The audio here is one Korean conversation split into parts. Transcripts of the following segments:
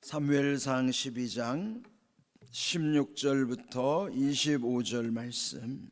사무엘상 12장 16절부터 25절 말씀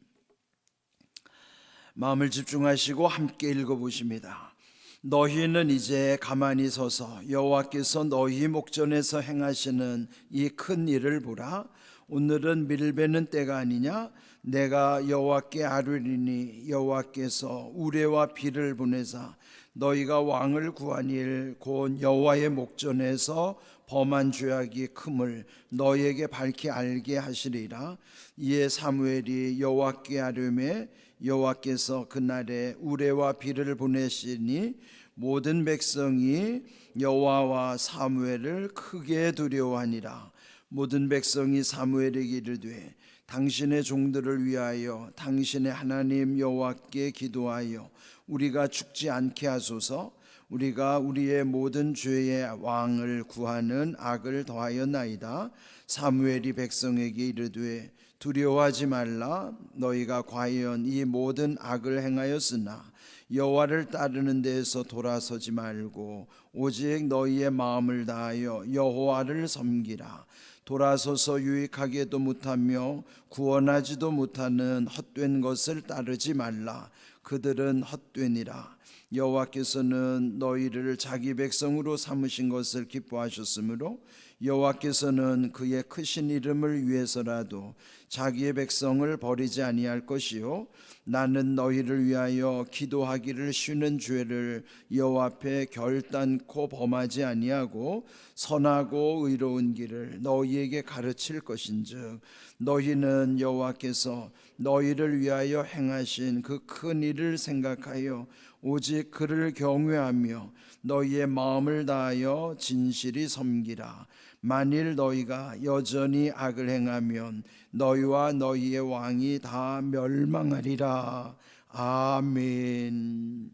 마음을 집중하시고 함께 읽어보십니다. 너희는 이제 가만히 서서 여호와께서 너희 목전에서 행하시는 이 큰 일을 보라. 오늘은 밀베는 때가 아니냐? 내가 여호와께 아뢰리니 여호와께서 우레와 비를 보내사 너희가 왕을 구하니를 곧 여호와의 목전에서 범한 죄악이 큼을 너희에게 밝히 알게 하시리라. 이에 사무엘이 여호와께 아뢰매 여호와께서 그날에 우레와 비를 보내시니 모든 백성이 여호와와 사무엘을 크게 두려워하니라. 모든 백성이 사무엘에게 이르되 당신의 종들을 위하여 당신의 하나님 여호와께 기도하여 우리가 죽지 않게 하소서. 우리가 우리의 모든 죄의 왕을 구하는 악을 더하였나이다. 사무엘이 백성에게 이르되 두려워하지 말라. 너희가 과연 이 모든 악을 행하였으나 여호와를 따르는 데에서 돌아서지 말고 오직 너희의 마음을 다하여 여호와를 섬기라. 돌아서서 유익하게도 못하며 구원하지도 못하는 헛된 것을 따르지 말라. 그들은 헛되니라. 여호와께서는 너희를 자기 백성으로 삼으신 것을 기뻐하셨으므로 여호와께서는 그의 크신 이름을 위해서라도 자기의 백성을 버리지 아니할 것이요 나는 너희를 위하여 기도하기를 쉬는 죄를 여호와 앞에 결단코 범하지 아니하고 선하고 의로운 길을 너희에게 가르칠 것인즉 너희는 여호와께서 너희를 위하여 행하신 그 큰 일을 생각하여 오직 그를 경외하며 너희의 마음을 다하여 진실이 섬기라. 만일 너희가 여전히 악을 행하면 너희와 너희의 왕이 다 멸망하리라. 아멘.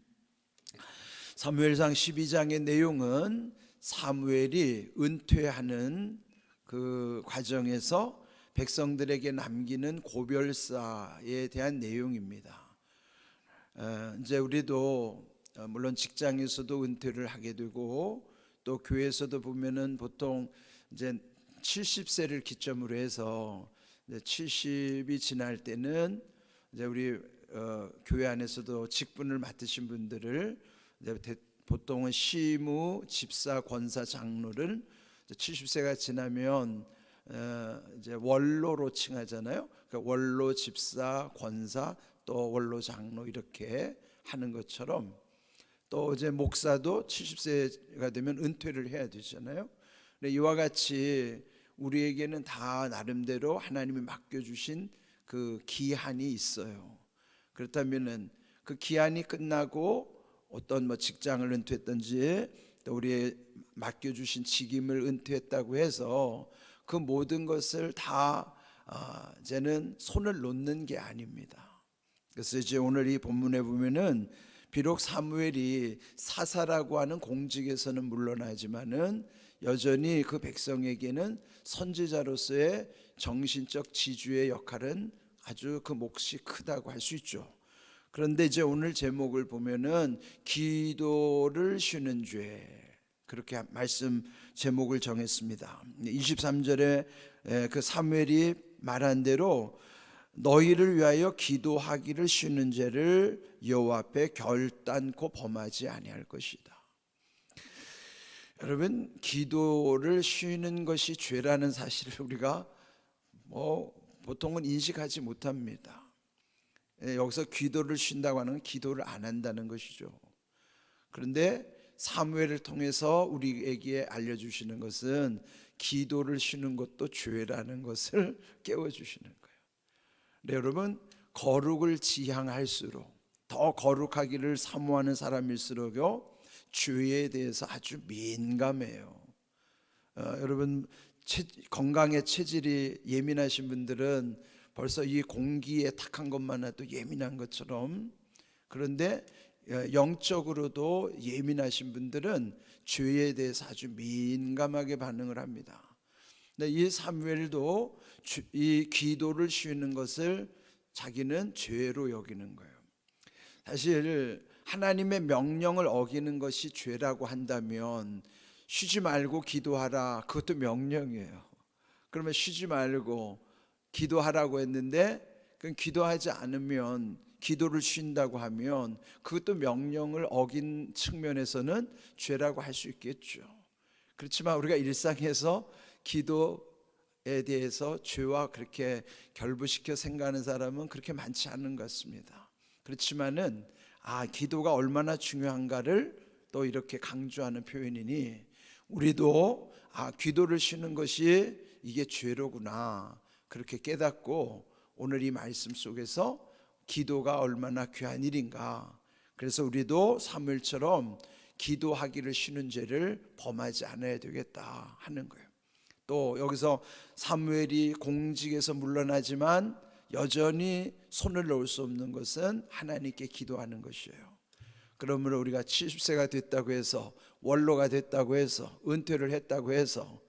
사무엘상 12장의 내용은 사무엘이 은퇴하는 그 과정에서 백성들에게 남기는 고별사에 대한 내용입니다. 이제 우리도 물론 직장에서도 은퇴를 하게 되고 또 교회에서도 보면은 보통 이제 70세를 기점으로 해서 이제 70이 지날 때는 이제 우리 교회 안에서도 직분을 맡으신 분들을 이제 보통은 시무, 집사, 권사, 장로를 70세가 지나면 이제 원로로 칭하잖아요. 그러니까 원로, 집사, 권사, 또 원로, 장로 이렇게 하는 것처럼 또 이제 목사도 70세가 되면 은퇴를 해야 되잖아요. 이와 같이 우리에게는 다 나름대로 하나님이 맡겨주신 그 기한이 있어요. 그렇다면은 그 기한이 끝나고 어떤 뭐 직장을 은퇴했든지 또 우리의 맡겨주신 직임을 은퇴했다고 해서 그 모든 것을 다 이제는 손을 놓는 게 아닙니다. 그래서 이제 오늘 이 본문에 보면은 비록 사무엘이 사사라고 하는 공직에서는 물러나지만은 여전히 그 백성에게는 선지자로서의 정신적 지주의 역할은 아주 그 몫이 크다고 할 수 있죠. 그런데 이제 오늘 제목을 보면은 기도를 쉬는 죄, 그렇게 말씀 제목을 정했습니다. 23절에 그 사무엘이 말한 대로 너희를 위하여 기도하기를 쉬는 죄를 여호와 앞에 결단코 범하지 아니할 것이다. 여러분, 기도를 쉬는 것이 죄라는 사실을 우리가 보통은 인식하지 못합니다. 여기서 기도를 쉰다고 하는 건 기도를 안 한다는 것이죠. 그런데 사무엘을 통해서 우리에게 알려주시는 것은 기도를 쉬는 것도 죄라는 것을 깨워주시는 거예요. 네, 여러분, 거룩을 지향할수록 더 거룩하기를 사모하는 사람일수록요 죄에 대해서 아주 민감해요. 여러분, 건강에 체질이 예민하신 분들은 벌써 이 공기에 탁한 것만 해도 예민한 것처럼, 그런데 영적으로도 예민하신 분들은 죄에 대해서 아주 민감하게 반응을 합니다. 근데 이 사무엘도 이 기도를 쉬는 것을 자기는 죄로 여기는 거예요. 사실 하나님의 명령을 어기는 것이 죄라고 한다면 쉬지 말고 기도하라. 그것도 명령이에요. 그러면 쉬지 말고 기도하라고 했는데 그 기도하지 않으면, 기도를 쉰다고 하면 그것도 명령을 어긴 측면에서는 죄라고 할 수 있겠죠. 그렇지만 우리가 일상에서 기도에 대해서 죄와 그렇게 결부시켜 생각하는 사람은 그렇게 많지 않은 것 같습니다. 그렇지만은 기도가 얼마나 중요한가를 또 이렇게 강조하는 표현이니, 우리도 기도를 쉬는 것이 이게 죄로구나 그렇게 깨닫고 오늘 이 말씀 속에서 기도가 얼마나 귀한 일인가, 그래서 우리도 사무엘처럼 기도하기를 쉬는 죄를 범하지 않아야 되겠다 하는 거예요. 또 여기서 사무엘이 공직에서 물러나지만 여전히 손을 놓을 수 없는 것은 하나님께 기도하는 것이에요. 그러므로 우리가 70세가 됐다고 해서, 원로가 됐다고 해서, 은퇴를 했다고 해서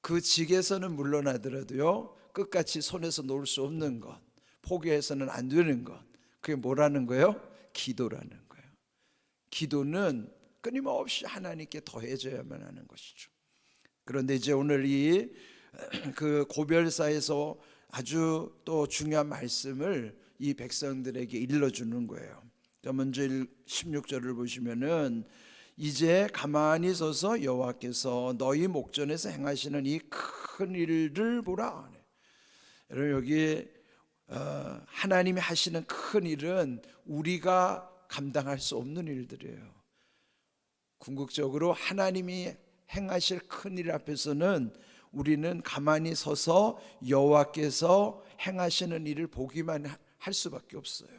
그 직에서는 물러나더라도요, 끝까지 손에서 놓을 수 없는 것, 포기해서는 안 되는 것, 그게 뭐라는 거예요? 기도라는 거예요. 기도는 끊임없이 하나님께 더해져야만 하는 것이죠. 그런데 이제 오늘 이 그 고별사에서 아주 또 중요한 말씀을 이 백성들에게 일러주는 거예요. 먼저 16절을 보시면은, 이제 가만히 서서 여호와께서 너희 목전에서 행하시는 이 큰 일을 보라. 여러분, 여기 하나님이 하시는 큰 일은 우리가 감당할 수 없는 일들이에요. 궁극적으로 하나님이 행하실 큰 일 앞에서는 우리는 가만히 서서 여호와께서 행하시는 일을 보기만 할 수밖에 없어요.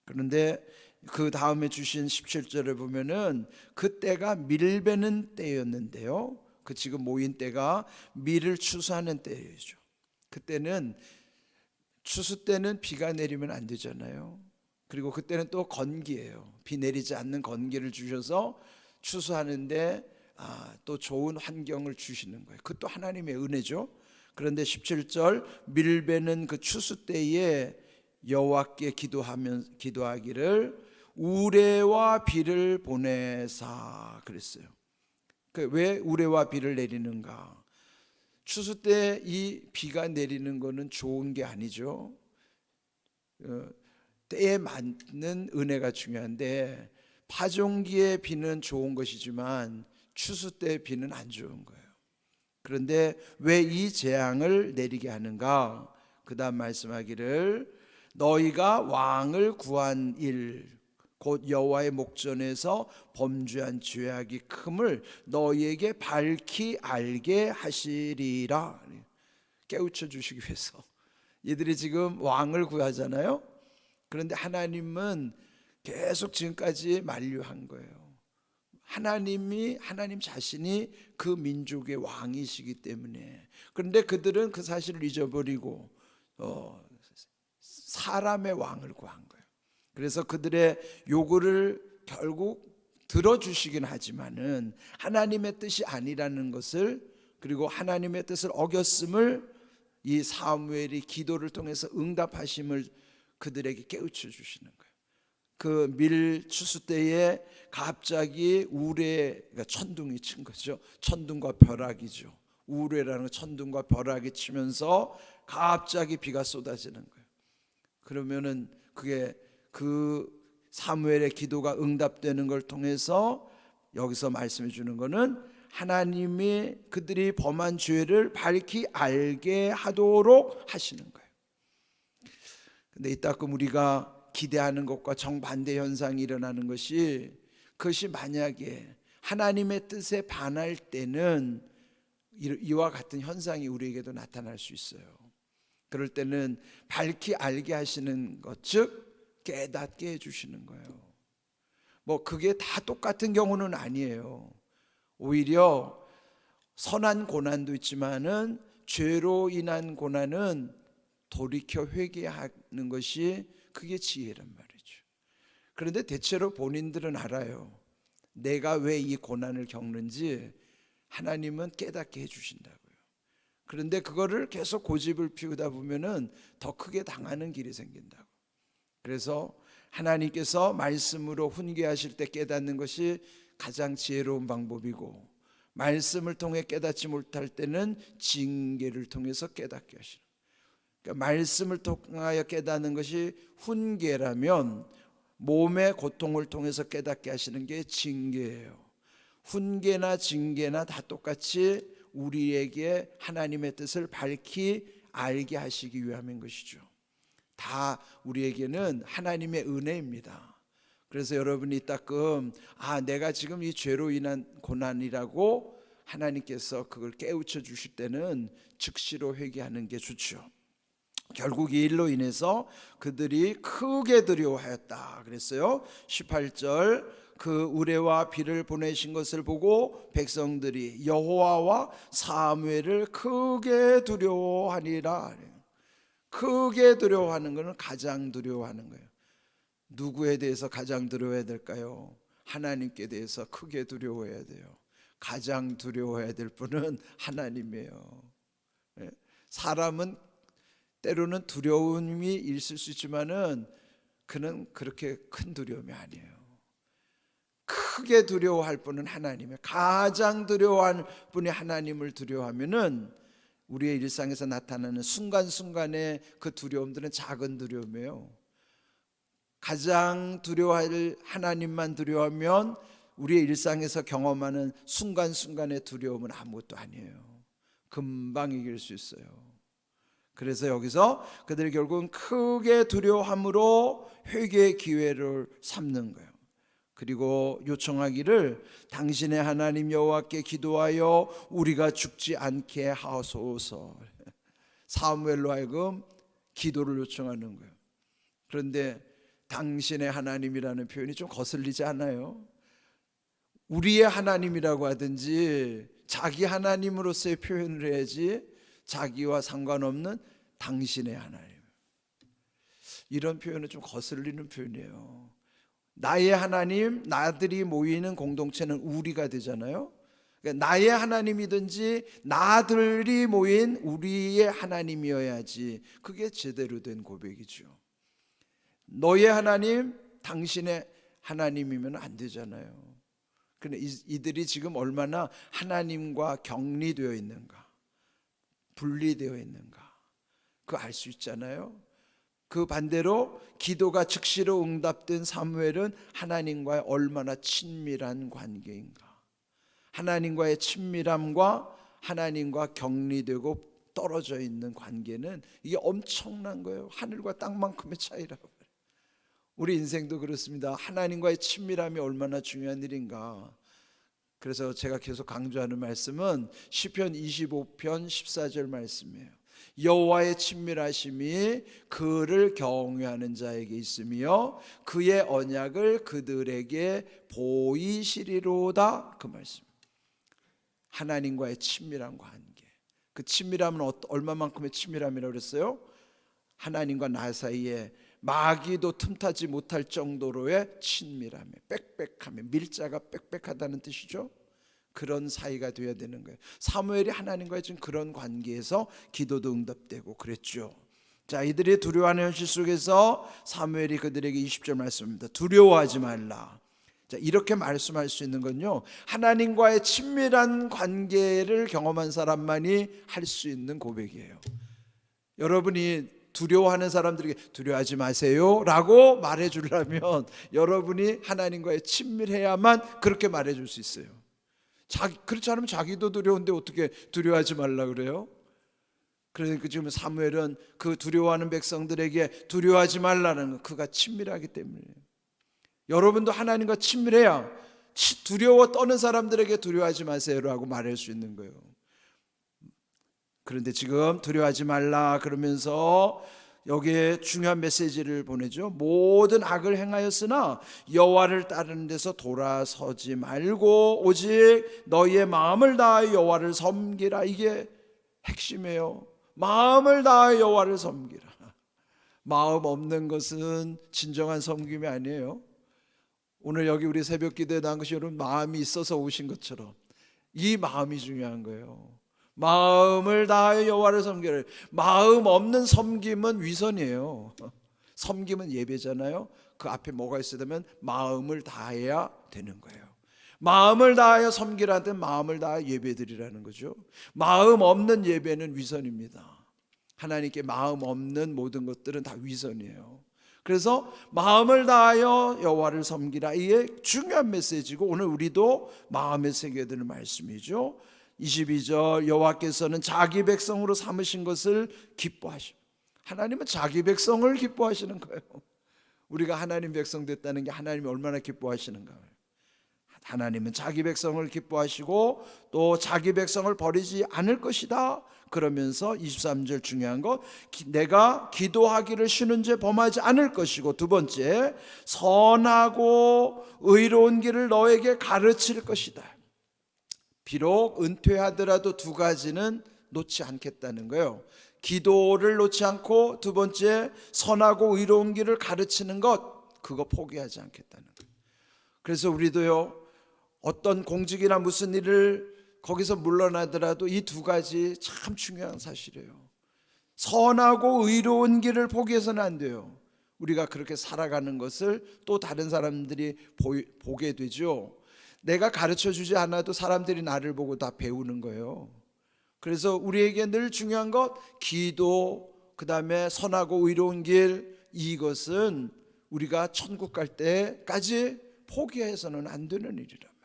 그런데 그 다음에 주신 17절에 보면은 그때가 밀 베는 때였는데요, 그 지금 모인 때가 밀을 추수하는 때이죠. 그때는, 추수 때는 비가 내리면 안 되잖아요. 그리고 그때는 또 건기예요. 비 내리지 않는 건기를 주셔서 추수하는데 또 좋은 환경을 주시는 거예요. 그것도 하나님의 은혜죠. 그런데 17절, 밀베는 그 추수 때에 여호와께 기도하기를 우레와 비를 보내사 그랬어요. 왜 우레와 비를 내리는가? 추수 때 이 비가 내리는 것은 좋은 게 아니죠. 때에 맞는 은혜가 중요한데, 파종기의 비는 좋은 것이지만 추수 때 비는 안 좋은 거예요. 그런데 왜 이 재앙을 내리게 하는가? 그 다음 말씀하기를 너희가 왕을 구한 일, 곧 여호와의 목전에서 범죄한 죄악이 큼을 너희에게 밝히 알게 하시리라. 깨우쳐 주시기 위해서. 얘들이 지금 왕을 구하잖아요. 그런데 하나님은 계속 지금까지 만류한 거예요. 하나님 자신이 그 민족의 왕이시기 때문에. 그런데 그들은 그 사실을 잊어버리고 사람의 왕을 구한 거예요. 그래서 그들의 요구를 결국 들어주시긴 하지만은 하나님의 뜻이 아니라는 것을, 그리고 하나님의 뜻을 어겼음을 이 사무엘이 기도를 통해서 응답하심을 그들에게 깨우쳐 주시는 거예요. 그 밀 추수 때에 갑자기 우레가 천둥이 친 거죠. 천둥과 벼락이죠. 우레라는 건 천둥과 벼락이 치면서 갑자기 비가 쏟아지는 거예요. 그러면은 그게 그 사무엘의 기도가 응답되는 걸 통해서 여기서 말씀해 주는 거는 하나님이 그들이 범한 죄를 밝히 알게 하도록 하시는 거예요. 근데 이따금 우리가 기대하는 것과 정반대 현상이 일어나는 것이, 그것이 만약에 하나님의 뜻에 반할 때는 이와 같은 현상이 우리에게도 나타날 수 있어요. 그럴 때는 밝히 알게 하시는 것, 즉 깨닫게 해주시는 거예요. 뭐 그게 다 똑같은 경우는 아니에요. 오히려 선한 고난도 있지만은 죄로 인한 고난은 돌이켜 회개하는 것이 그게 지혜란 말이죠. 그런데 대체로 본인들은 알아요. 내가 왜 이 고난을 겪는지 하나님은 깨닫게 해주신다고요. 그런데 그거를 계속 고집을 피우다 보면은 더 크게 당하는 길이 생긴다고. 그래서 하나님께서 말씀으로 훈계하실 때 깨닫는 것이 가장 지혜로운 방법이고, 말씀을 통해 깨닫지 못할 때는 징계를 통해서 깨닫게 하시는. 그러니까 말씀을 통하여 깨닫는 것이 훈계라면 몸의 고통을 통해서 깨닫게 하시는 게 징계예요. 훈계나 징계나 다 똑같이 우리에게 하나님의 뜻을 밝히 알게 하시기 위함인 것이죠. 다 우리에게는 하나님의 은혜입니다. 그래서 여러분이 따끔 내가 지금 이 죄로 인한 고난이라고 하나님께서 그걸 깨우쳐 주실 때는 즉시로 회개하는 게 좋죠. 결국 이 일로 인해서 그들이 크게 두려워하였다 그랬어요. 18절 그 우레와 비를 보내신 것을 보고 백성들이 여호와와 사무엘을 크게 두려워하니라. 크게 두려워하는 것은 가장 두려워하는 거예요. 누구에 대해서 가장 두려워해야 될까요? 하나님께 대해서 크게 두려워해야 돼요. 가장 두려워해야 될 분은 하나님이에요. 사람은 때로는 두려움이 있을 수 있지만은 그는 그렇게 큰 두려움이 아니에요. 크게 두려워할 분은 하나님이에요. 가장 두려워할 분이 하나님을 두려워하면은 우리의 일상에서 나타나는 순간순간의 그 두려움들은 작은 두려움이에요. 가장 두려워할 하나님만 두려워하면 우리의 일상에서 경험하는 순간순간의 두려움은 아무것도 아니에요. 금방 이길 수 있어요. 그래서 여기서 그들이 결국은 크게 두려워함으로 회개의 기회를 삼는 거예요. 그리고 요청하기를 당신의 하나님 여호와께 기도하여 우리가 죽지 않게 하소서. 사무엘로 하여금 기도를 요청하는 거예요. 그런데 당신의 하나님이라는 표현이 좀 거슬리지 않아요? 우리의 하나님이라고 하든지 자기 하나님으로서의 표현을 해야지 자기와 상관없는 당신의 하나님, 이런 표현은 좀 거슬리는 표현이에요. 나의 하나님, 나들이 모이는 공동체는 우리가 되잖아요. 그러니까 나의 하나님이든지 나들이 모인 우리의 하나님이어야지 그게 제대로 된 고백이죠. 너의 하나님, 당신의 하나님이면 안 되잖아요. 근데 이들이 지금 얼마나 하나님과 격리되어 있는가, 분리되어 있는가, 그거 알 수 있잖아요. 그 반대로 기도가 즉시로 응답된 사무엘은 하나님과의 얼마나 친밀한 관계인가. 하나님과의 친밀함과 하나님과 격리되고 떨어져 있는 관계는 이게 엄청난 거예요. 하늘과 땅만큼의 차이라고. 우리 인생도 그렇습니다. 하나님과의 친밀함이 얼마나 중요한 일인가. 그래서 제가 계속 강조하는 말씀은 시편 25편 14절 말씀이에요. 여호와의 친밀하심이 그를 경외하는 자에게 있으며 그의 언약을 그들에게 보이시리로다, 그 말씀. 하나님과의 친밀한 관계, 그 친밀함은 얼마만큼의 친밀함이라고 그랬어요? 하나님과 나 사이에 마귀도 틈타지 못할 정도로의 친밀함에, 빽빽함에, 밀자가 빽빽하다는 뜻이죠. 그런 사이가 되어야 되는 거예요. 사무엘이 하나님과의 지금 그런 관계에서 기도도 응답되고 그랬죠. 자, 이들이 두려워하는 현실 속에서 사무엘이 그들에게 20절 말씀입니다. 두려워하지 말라. 자, 이렇게 말씀할 수 있는 건요, 하나님과의 친밀한 관계를 경험한 사람만이 할 수 있는 고백이에요. 여러분이 두려워하는 사람들에게 두려워하지 마세요 라고 말해주려면 여러분이 하나님과의 친밀해야만 그렇게 말해줄 수 있어요. 그렇지 않으면 자기도 두려운데 어떻게 두려워하지 말라 그래요? 그러니까 지금 사무엘은 그 두려워하는 백성들에게 두려워하지 말라는 건 그가 친밀하기 때문이에요. 여러분도 하나님과 친밀해야 두려워 떠는 사람들에게 두려워하지 마세요라고 말할 수 있는 거예요. 그런데 지금 두려워하지 말라 그러면서 여기에 중요한 메시지를 보내죠. 모든 악을 행하였으나 여호와를 따르는 데서 돌아서지 말고 오직 너희의 마음을 다하여 여호와를 섬기라. 이게 핵심이에요. 마음을 다하여 여호와를 섬기라. 마음 없는 것은 진정한 섬김이 아니에요. 오늘 여기 우리 새벽 기도에 나온 것이 여러분 마음이 있어서 오신 것처럼 이 마음이 중요한 거예요. 마음을 다하여 여호와를 섬기라. 마음 없는 섬김은 위선이에요. 섬김은 예배잖아요. 그 앞에 뭐가 있어야 되면 마음을 다해야 되는 거예요. 마음을 다하여 섬기라는 데 마음을 다하여 예배드리라는 거죠. 마음 없는 예배는 위선입니다. 하나님께 마음 없는 모든 것들은 다 위선이에요. 그래서 마음을 다하여 여호와를 섬기라, 이게 중요한 메시지고 오늘 우리도 마음에 새겨야 되는 말씀이죠. 22절, 여호와께서는 자기 백성으로 삼으신 것을 기뻐하시고, 하나님은 자기 백성을 기뻐하시는 거예요. 우리가 하나님 백성 됐다는 게 하나님이 얼마나 기뻐하시는가. 하나님은 자기 백성을 기뻐하시고 또 자기 백성을 버리지 않을 것이다. 그러면서 23절 중요한 거, 내가 기도하기를 쉬는 죄 범하지 않을 것이고, 두 번째, 선하고 의로운 길을 너에게 가르칠 것이다. 비록 은퇴하더라도 두 가지는 놓지 않겠다는 거예요. 기도를 놓지 않고, 두 번째 선하고 의로운 길을 가르치는 것, 그거 포기하지 않겠다는 거예요. 그래서 우리도요, 어떤 공직이나 무슨 일을 거기서 물러나더라도 이 두 가지 참 중요한 사실이에요. 선하고 의로운 길을 포기해서는 안 돼요. 우리가 그렇게 살아가는 것을 또 다른 사람들이 보게 되죠. 내가 가르쳐 주지 않아도 사람들이 나를 보고 다 배우는 거예요. 그래서 우리에게 늘 중요한 것, 기도, 그 다음에 선하고 의로운 길, 이것은 우리가 천국 갈 때까지 포기해서는 안 되는 일이란 말이에요.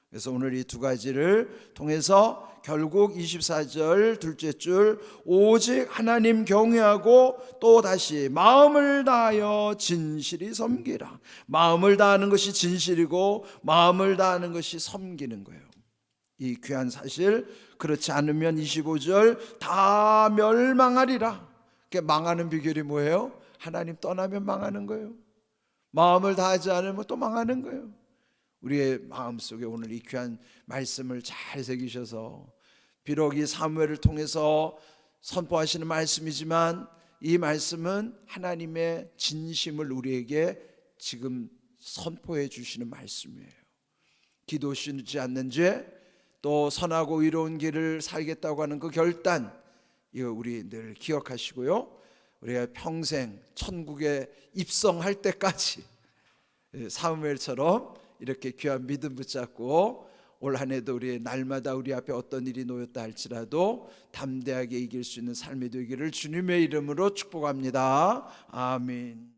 그래서 오늘 이 두 가지를 통해서 결국 24절 둘째 줄, 오직 하나님 경외하고 또 다시 마음을 다하여 진실이 섬기라. 마음을 다하는 것이 진실이고 마음을 다하는 것이 섬기는 거예요. 이 귀한 사실, 그렇지 않으면 25절 다 멸망하리라. 망하는 비결이 뭐예요? 하나님 떠나면 망하는 거예요. 마음을 다하지 않으면 또 망하는 거예요. 우리의 마음속에 오늘 이 귀한 말씀을 잘 새기셔서, 비록 이 사무엘을 통해서 선포하시는 말씀이지만 이 말씀은 하나님의 진심을 우리에게 지금 선포해 주시는 말씀이에요. 기도 쉬지 않는 죄, 또 선하고 의로운 길을 살겠다고 하는 그 결단, 이거 우리 늘 기억하시고요, 우리가 평생 천국에 입성할 때까지 사무엘처럼 이렇게 귀한 믿음 붙잡고 올 한 해도 우리 날마다 우리 앞에 어떤 일이 놓였다 할지라도 담대하게 이길 수 있는 삶이 되기를 주님의 이름으로 축복합니다. 아멘.